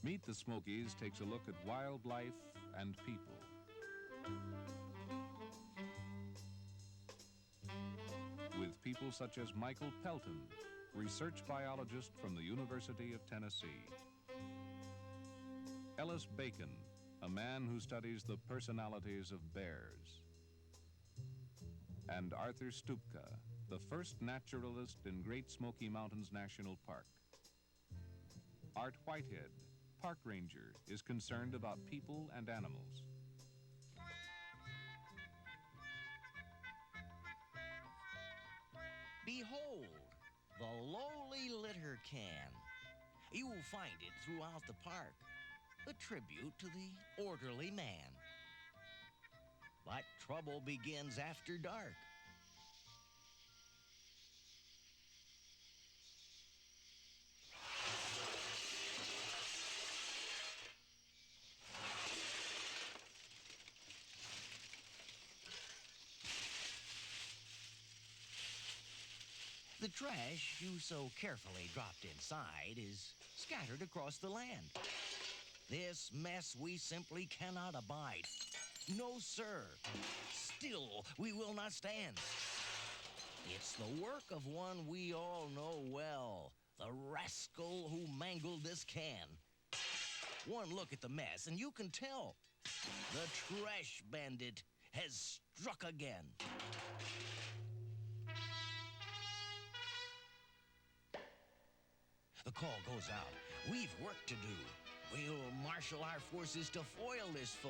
Meet the Smokies takes a look at wildlife and people. With people such as Michael Pelton, research biologist from the University of Tennessee. Ellis Bacon, a man who studies the personalities of bears. And Arthur Stupka, the first naturalist in Great Smoky Mountains National Park. Art Whitehead, park ranger, is concerned about people and animals. Behold, the lowly litter can. You will find it throughout the park, a tribute to the orderly man. But trouble begins after dark. The trash you so carefully dropped inside is scattered across the land. This mess we simply cannot abide. No, sir. Still, we will not stand. It's the work of one we all know well, the rascal who mangled this can. One look at the mess and you can tell. The trash bandit has struck again. The call goes out. We've work to do. We'll marshal our forces to foil this foe.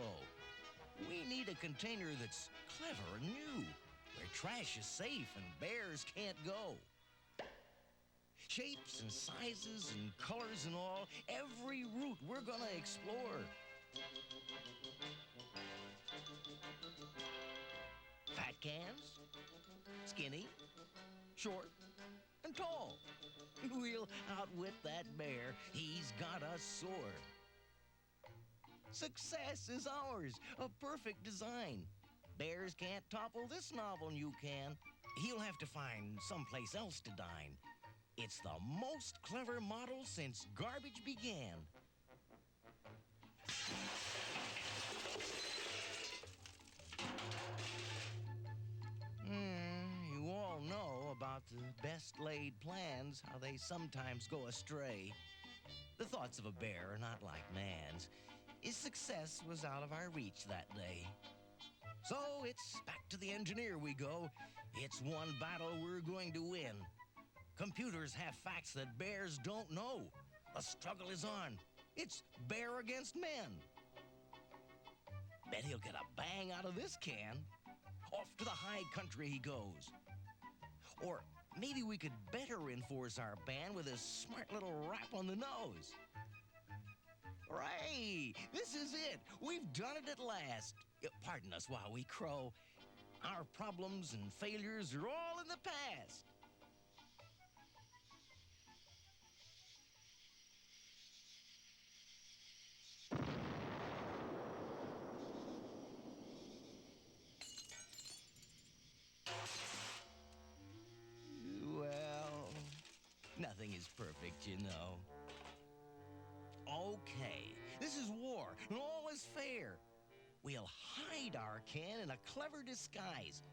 We need a container that's clever and new, where trash is safe and bears can't go. Shapes and sizes and colors and all, every route we're gonna explore. Fat cans, skinny, short, and tall. We'll outwit that bear. He's got us sore. Success is ours, a perfect design. Bears can't topple this novel, and you can. He'll have to find someplace else to dine. It's the most clever model since garbage began. You all know about the best laid plans, how they sometimes go astray. The thoughts of a bear are not like man's. His success was out of our reach that day. So it's back to the engineer we go. It's one battle we're going to win. Computers have facts that bears don't know. The struggle is on. It's bear against men. Bet he'll get a bang out of this can. Off to the high country he goes. Or maybe we could better enforce our ban with a smart little rap on the nose. Hooray! This is it. We've done it at last. Pardon us while we crow. Our problems and failures are all in the past. Well, nothing is perfect, you know. Okay, this is war, and all is fair. We'll hide our can in a clever disguise.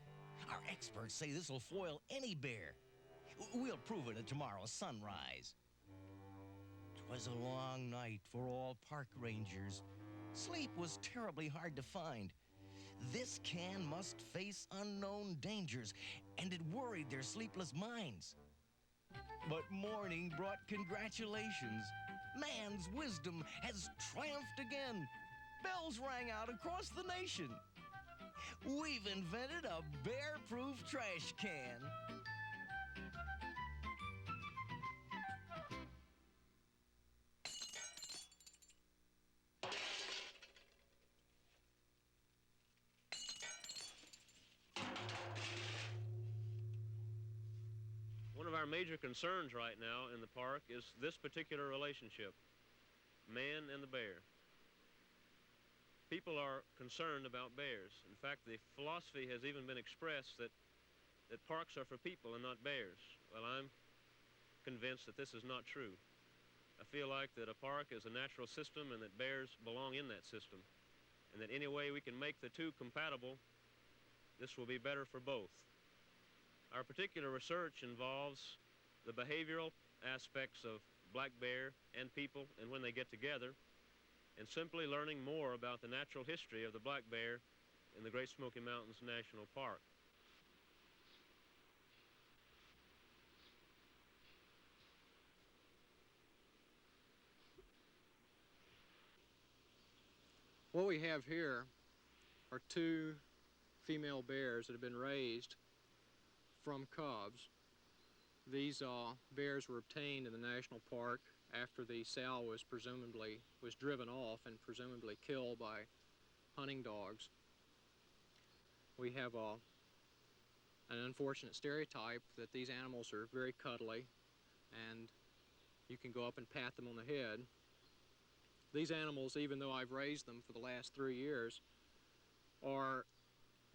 Our experts say this will foil any bear. We'll prove it at tomorrow's sunrise. 'Twas a long night for all park rangers. Sleep was terribly hard to find. This can must face unknown dangers, and it worried their sleepless minds. But morning brought congratulations. Man's wisdom has triumphed again. Bells rang out across the nation. We've invented a bear-proof trash can. One of our major concerns right now in the park is this particular relationship, man and the bear. People are concerned about bears. In fact, the philosophy has even been expressed that parks are for people and not bears. Well, I'm convinced that this is not true. I feel like that a park is a natural system and that bears belong in that system, and that any way we can make the two compatible, this will be better for both. Our particular research involves the behavioral aspects of black bear and people and when they get together, and simply learning more about the natural history of the black bear in the Great Smoky Mountains National Park. What we have here are two female bears that have been raised from cubs. These bears were obtained in the national park after the sow was driven off and presumably killed by hunting dogs. We have an unfortunate stereotype that these animals are very cuddly and you can go up and pat them on the head. These animals, even though I've raised them for the last 3 years, are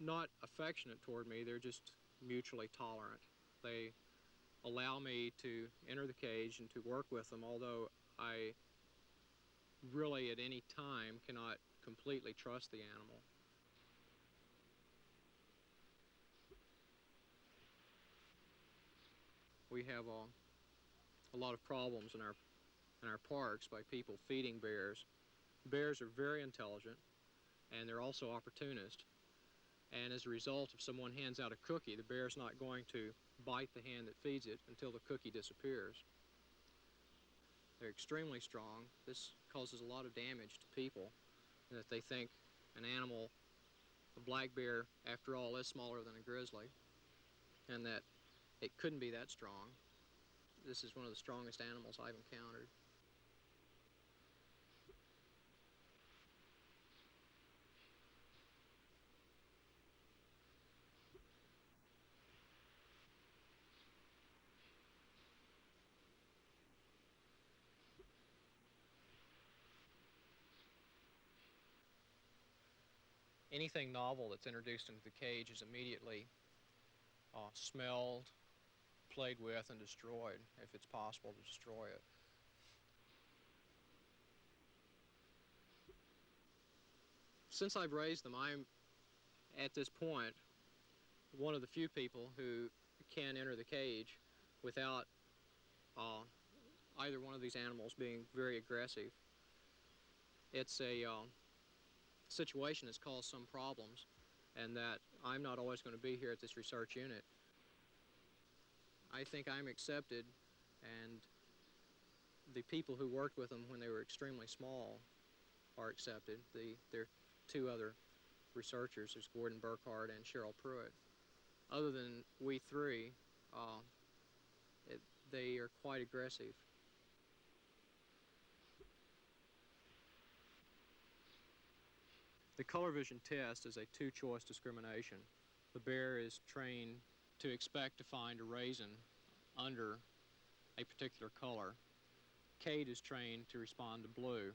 not affectionate toward me. They're just mutually tolerant. They allow me to enter the cage and to work with them, although I really at any time cannot completely trust the animal. We have a lot of problems in our parks by people feeding bears. Bears are very intelligent and they're also opportunist. And as a result, if someone hands out a cookie, the bear's not going to bite the hand that feeds it until the cookie disappears. They're extremely strong. This causes a lot of damage to people, that they think an animal, a black bear, after all, is smaller than a grizzly, and that it couldn't be that strong. This is one of the strongest animals I've encountered. Anything novel that's introduced into the cage is immediately smelled, played with, and destroyed, if it's possible to destroy it. Since I've raised them, I'm, at this point, one of the few people who can enter the cage without either one of these animals being very aggressive. It's a situation that's caused some problems, and that I'm not always going to be here at this research unit. I think I'm accepted, and the people who worked with them when they were extremely small are accepted. There are two other researchers, there's Gordon Burkhardt and Cheryl Pruitt. Other than we three, they are quite aggressive. The color vision test is a two-choice discrimination. The bear is trained to expect to find a raisin under a particular color. Kate is trained to respond to blue.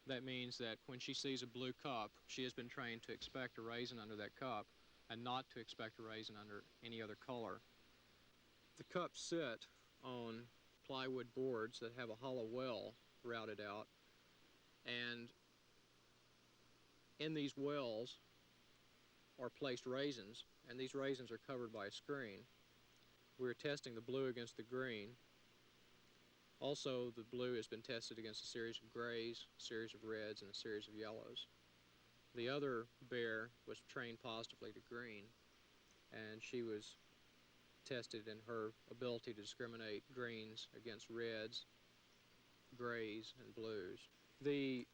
That means that when she sees a blue cup, she has been trained to expect a raisin under that cup and not to expect a raisin under any other color. The cups sit on plywood boards that have a hollow well routed out, and in these wells are placed raisins, and these raisins are covered by a screen. We're testing the blue against the green. Also, the blue has been tested against a series of grays, a series of reds, and a series of yellows. The other bear was trained positively to green, and she was tested in her ability to discriminate greens against reds, grays, and blues. The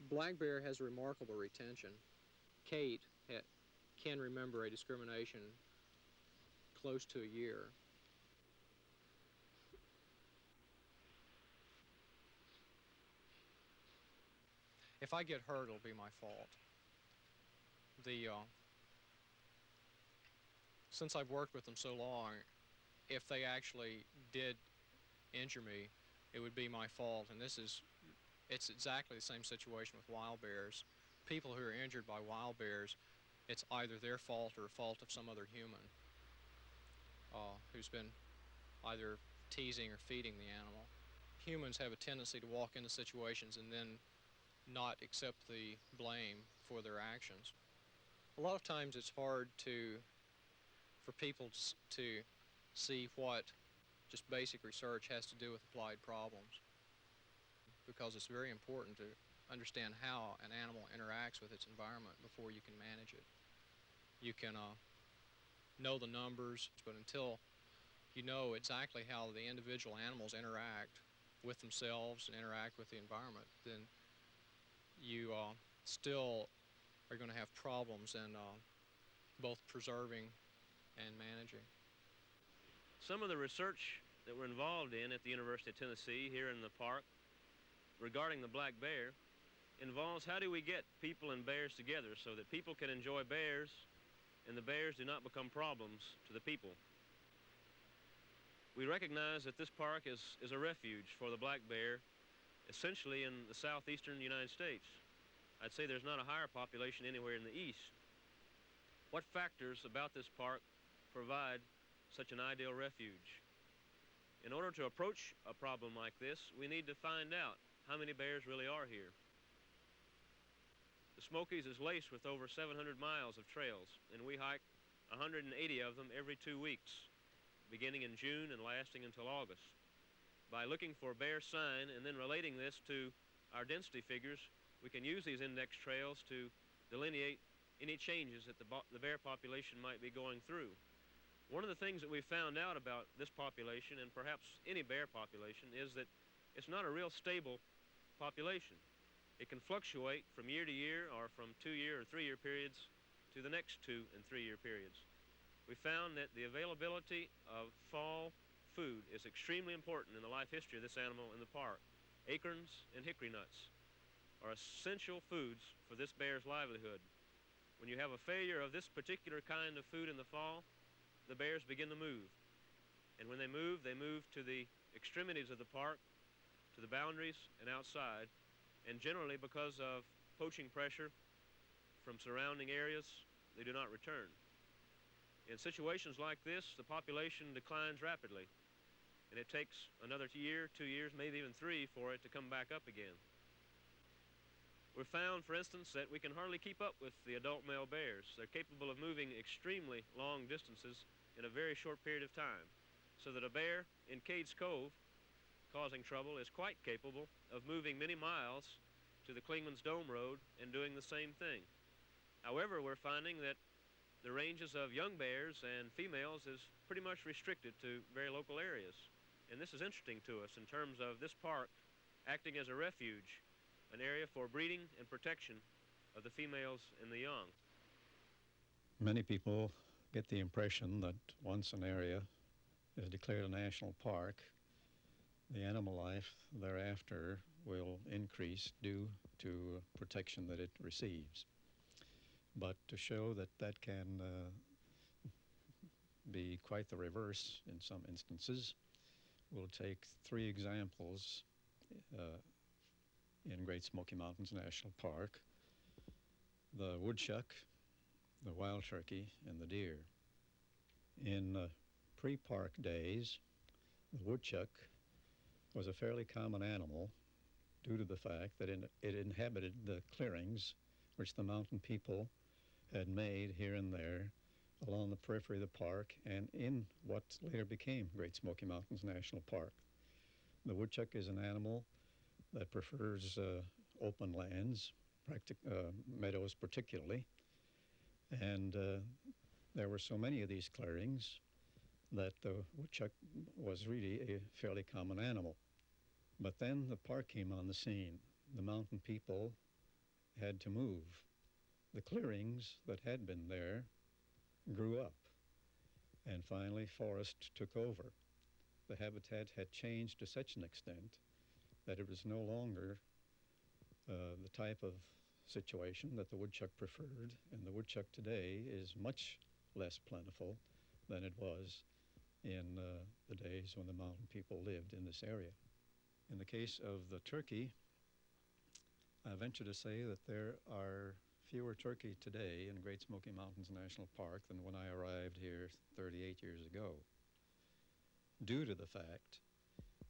black bear has remarkable retention. Kate can remember a discrimination close to a year. If I get hurt, it'll be my fault. Since I've worked with them so long, if they actually did injure me, it would be my fault, and it's exactly the same situation with wild bears. People who are injured by wild bears, it's either their fault or a fault of some other human who's been either teasing or feeding the animal. humans have a tendency to walk into situations and then not accept the blame for their actions. A lot of times it's hard for people to see what just basic research has to do with applied problems, because it's very important to understand how an animal interacts with its environment before you can manage it. You can know the numbers, but until you know exactly how the individual animals interact with themselves and interact with the environment, then you still are going to have problems in both preserving and managing. Some of the research that we're involved in at the University of Tennessee here in the park regarding the black bear involves how do we get people and bears together so that people can enjoy bears and the bears do not become problems to the people. We recognize that this park is a refuge for the black bear, essentially in the southeastern United States. I'd say there's not a higher population anywhere in the east. What factors about this park provide such an ideal refuge? In order to approach a problem like this, we need to find out how many bears really are here. The Smokies is laced with over 700 miles of trails, and we hike 180 of them every 2 weeks, beginning in June and lasting until August. By looking for bear sign and then relating this to our density figures, we can use these index trails to delineate any changes that the bear population might be going through. One of the things that we've found out about this population, and perhaps any bear population, is that it's not a real stable population. It can fluctuate from year to year or from 2-year or 3-year periods to the next 2- and 3-year periods. We found that the availability of fall food is extremely important in the life history of this animal in the park. Acorns and hickory nuts are essential foods for this bear's livelihood. When you have a failure of this particular kind of food in the fall, the bears begin to move. And when they move to the extremities of the park, to the boundaries and outside, and generally because of poaching pressure from surrounding areas, they do not return. In situations like this, the population declines rapidly, and it takes another year, 2 years, maybe even 3 for it to come back up again. We've found, for instance, that we can hardly keep up with the adult male bears. They're capable of moving extremely long distances in a very short period of time, so that a bear in Cades Cove causing trouble is quite capable of moving many miles to the Klingman's Dome Road and doing the same thing. However, we're finding that the ranges of young bears and females is pretty much restricted to very local areas. And this is interesting to us in terms of this park acting as a refuge, an area for breeding and protection of the females and the young. Many people get the impression that once an area is declared a national park, the animal life thereafter will increase due to protection that it receives. But to show that that can be quite the reverse in some instances, we'll take 3 examples in Great Smoky Mountains National Park: the woodchuck, the wild turkey, and the deer. In pre-park days, the woodchuck was a fairly common animal due to the fact that it inhabited the clearings which the mountain people had made here and there along the periphery of the park and in what later became Great Smoky Mountains National Park. The woodchuck is an animal that prefers open lands, meadows particularly, and there were so many of these clearings that the woodchuck was really a fairly common animal. But then the park came on the scene. The mountain people had to move. The clearings that had been there grew up, and finally forest took over. The habitat had changed to such an extent that it was no longer the type of situation that the woodchuck preferred, and the woodchuck today is much less plentiful than it was in the days when the mountain people lived in this area. In the case of the turkey, I venture to say that there are fewer turkey today in Great Smoky Mountains National Park than when I arrived here 38 years ago, due to the fact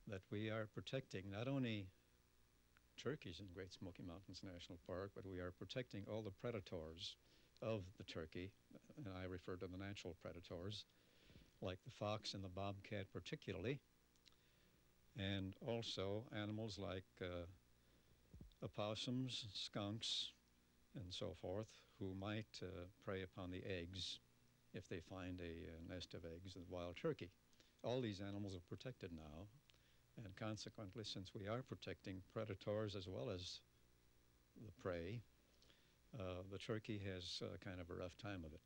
that we are protecting not only turkeys in Great Smoky Mountains National Park, but we are protecting all the predators of the turkey, and I refer to the natural predators, like the fox and the bobcat particularly, and also animals like opossums, skunks, and so forth, who might prey upon the eggs if they find a nest of eggs of wild turkey. All these animals are protected now, and consequently, since we are protecting predators as well as the prey, the turkey has kind of a rough time of it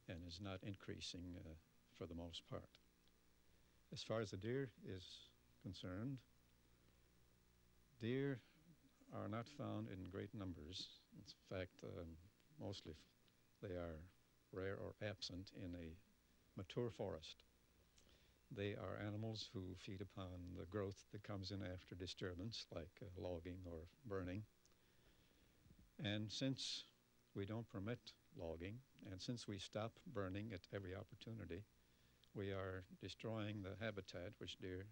and is not increasing for the most part. As far as the deer is concerned, deer are not found in great numbers. In fact, mostly they are rare or absent in a mature forest. They are animals who feed upon the growth that comes in after disturbance, like logging or burning. And since we don't permit logging, and since we stop burning at every opportunity, we are destroying the habitat which deer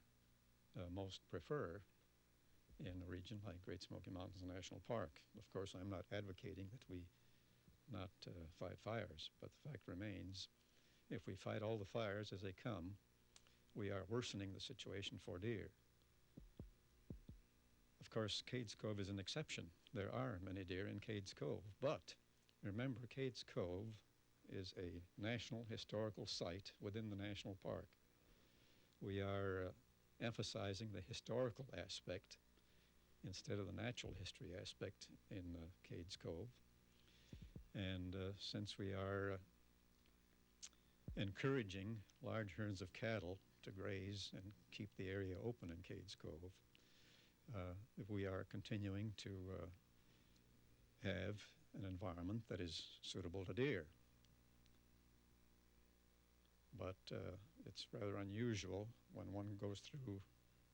most prefer in a region like Great Smoky Mountains National Park. Of course, I'm not advocating that we not fight fires, but the fact remains, if we fight all the fires as they come, we are worsening the situation for deer. Of course, Cades Cove is an exception. There are many deer in Cades Cove, but remember, Cades Cove is a National Historical Site within the National Park. We are emphasizing the historical aspect instead of the natural history aspect in Cades Cove. And since we are encouraging large herds of cattle to graze and keep the area open in Cades Cove, we are continuing to have an environment that is suitable to deer. But it's rather unusual when one goes through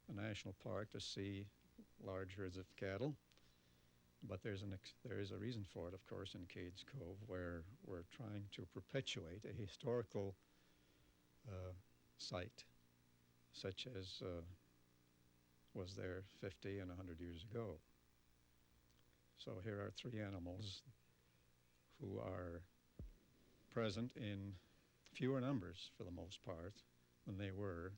a national park to see large herds of cattle. But there is a reason for it, of course, in Cades Cove, where we're trying to perpetuate a historical site, such as was there 50 and 100 years ago. So here are three animals who are present in fewer numbers, for the most part, than they were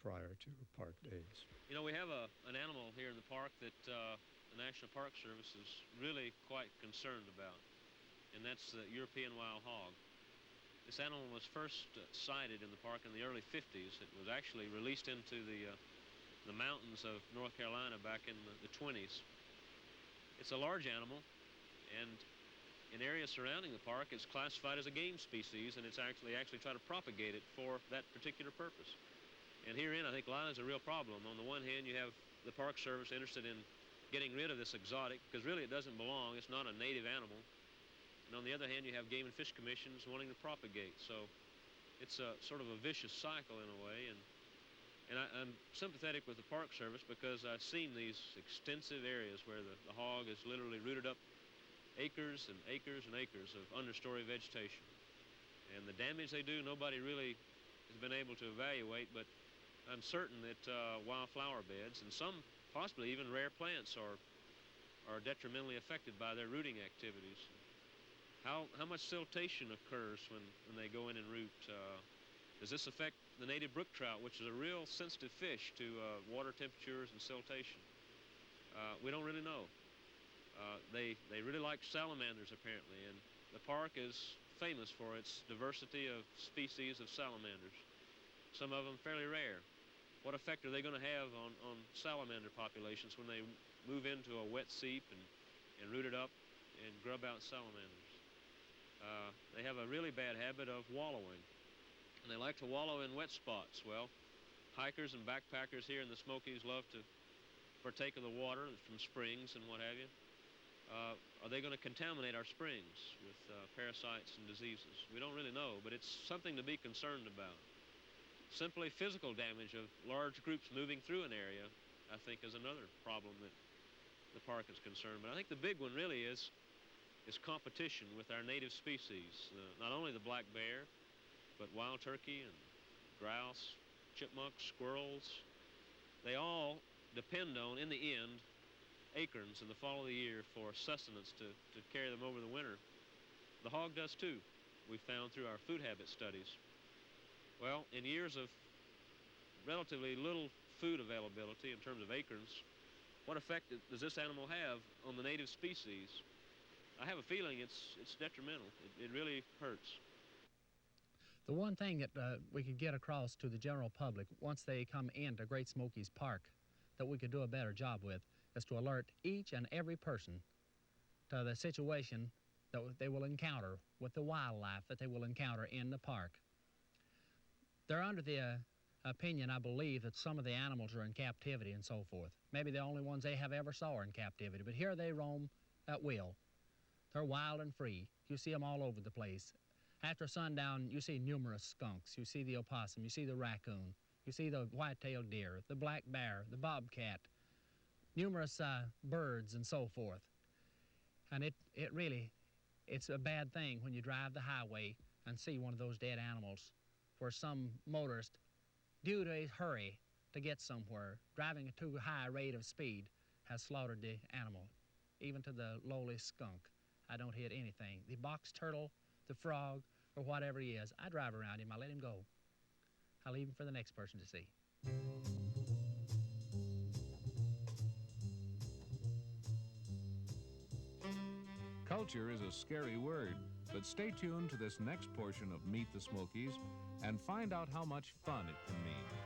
prior to park days. You know, we have an animal here in the park that the National Park Service is really quite concerned about, and that's the European wild hog. This animal was first sighted in the park in the early 50s. It was actually released into the mountains of North Carolina back in the 20s. It's a large animal, and in areas surrounding the park, it's classified as a game species, and it's actually try to propagate it for that particular purpose. And herein, I think Lila is a real problem. On the one hand, you have the Park Service interested in getting rid of this exotic, because really it doesn't belong. It's not a native animal. And on the other hand, you have Game and Fish Commissions wanting to propagate. So it's a sort of a vicious cycle in a way. And I'm sympathetic with the Park Service because I've seen these extensive areas where the hog has literally rooted up acres and acres and acres of understory vegetation. And the damage they do, nobody really has been able to evaluate, but I'm certain that wildflower beds and some possibly even rare plants are detrimentally affected by their rooting activities. How much siltation occurs when they go in and root? Does this affect the native brook trout, which is a real sensitive fish to water temperatures and siltation? We don't really know. They really like salamanders, apparently, and the park is famous for its diversity of species of salamanders, some of them fairly rare. What effect are they going to have on salamander populations when they move into a wet seep and root it up and grub out salamanders? They have a really bad habit of wallowing, and they like to wallow in wet spots. Well, hikers and backpackers here in the Smokies love to partake of the water from springs and what have you. Are they going to contaminate our springs with parasites and diseases? We don't really know, but it's something to be concerned about. Simply physical damage of large groups moving through an area, I think, is another problem that the park is concerned. But I think the big one really is competition with our native species. Not only the black bear, but wild turkey and grouse, chipmunks, squirrels. They all depend on, in the end, acorns in the fall of the year for sustenance to carry them over the winter. The hog does too, we found through our food habit studies. Well, in years of relatively little food availability in terms of acorns, what effect does this animal have on the native species? I have a feeling it's detrimental. It really hurts. The one thing that we could get across to the general public once they come into Great Smokies Park that we could do a better job with is to alert each and every person to the situation that they will encounter with the wildlife that they will encounter in the park. They're under the opinion, I believe, that some of the animals are in captivity and so forth. Maybe the only ones they have ever saw are in captivity, but here they roam at will. They're wild and free. You see them all over the place. After sundown, you see numerous skunks. You see the opossum, you see the raccoon, you see the white-tailed deer, the black bear, the bobcat, numerous birds and so forth. And it's a bad thing when you drive the highway and see one of those dead animals where some motorist, due to a hurry to get somewhere, driving at too high a rate of speed, has slaughtered the animal, even to the lowly skunk. I don't hit anything. The box turtle, the frog, or whatever he is, I drive around him, I let him go. I leave him for the next person to see. Culture is a scary word, but stay tuned to this next portion of Meet the Smokies and find out how much fun it can mean.